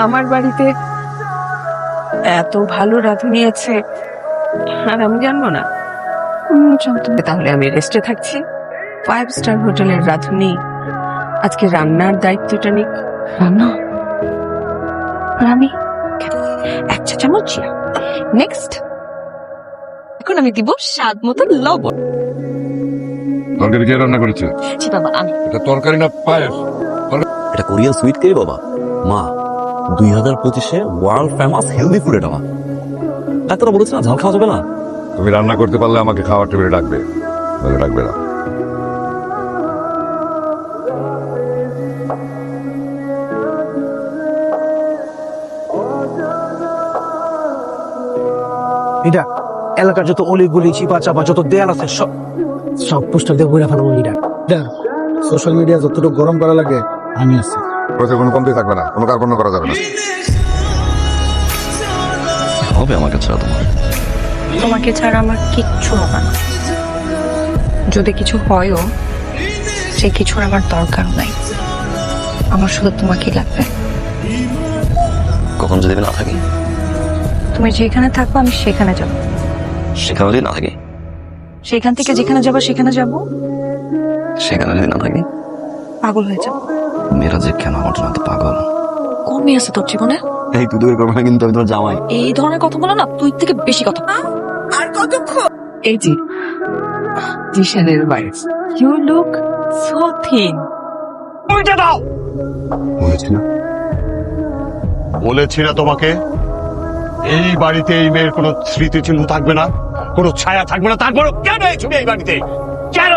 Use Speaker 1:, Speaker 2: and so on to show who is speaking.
Speaker 1: আমার বাড়িতে এত ভালো রাঁধুনি আছে আর আমি জানবো না? তাহলে আমি রেস্টে থাকছি। 5 স্টার হোটেলের রাঁধুনি আজকে রান্নার দায়িত্বটা নিক।
Speaker 2: রান্না আর আমি 1 চা চামচ। নেক্সট, এখন আমি দিব স্বাদ মতো লবণ।
Speaker 3: তরকারি কে রান্না করেছে?
Speaker 2: জি বাবা, আমি।
Speaker 3: এটা তরকারি না পায়েস?
Speaker 4: এটা কোরিয়ান সুইট কেরি বাবা। মা 2025-এ ওয়ার্ল্ড ফেমাস হেলদি ফুড এটা মা। ডাক্তাররা বলেছে না ঝাল খাওয়া যাবে না।
Speaker 3: তুমি রান্না করতে পারলে আমাকে খাওয়ার টেবিলে ডাকবে, নাহলে ডাকবে না।
Speaker 5: এটা এলাকার যত অলিগুলি চিপা চাপা যত দেয়াল আছে সব সব পোস্টার দিয়ে ঘুরে ফেলাবো। এটা সোশ্যাল মিডিয়া যতটুকু গরম করা লাগে আমি আছি।
Speaker 3: ওতে কোনো কমতি থাকবে না, কোনো কার্পণ্য করা যাবে না।
Speaker 4: হবে আমাকে ছাড়া তোমার।
Speaker 2: তোমাকে ছাড়া আমার কিচ্ছু হবে না। যদি কিছু হয়ও, সে কিছুর আমার দরকার নাই। আমার শুধু তোমাকেই লাগবে।
Speaker 4: কখন যদি আমি না থাকি?
Speaker 2: তুমি যেখানে থাকবে আমি সেখানে যাব।
Speaker 4: সেখানে যদি না থাকি?
Speaker 2: সেখান থেকে যেখানে যাবো সেখানে যাব।
Speaker 4: সেখানে যদি না থাকি?
Speaker 2: পাগল হয়ে যাব।
Speaker 4: মেয়েরা যে কেন আমার জন্য এত পাগল?
Speaker 2: কোন মেয়ে আছে তোর জীবনে?
Speaker 4: এই তুই দূরে করবে না কিন্তু আমি তোমার জামাই।
Speaker 2: এই ধরনের কথা বলো না, তুই থেকে বেশি কথা।
Speaker 1: আর কতক্ষণ? এই যে জিশানের wife, you look so thin.
Speaker 6: ওইটা দাও।
Speaker 4: বলেছি না
Speaker 6: বলেছি না তোমাকে, এই বাড়িতে এই মেয়ের কোনো স্মৃতিচিহ্ন থাকবে না, কোনো ছায়া থাকবে না। তারপর কেন এই ছবি এই বাড়িতে? কেন?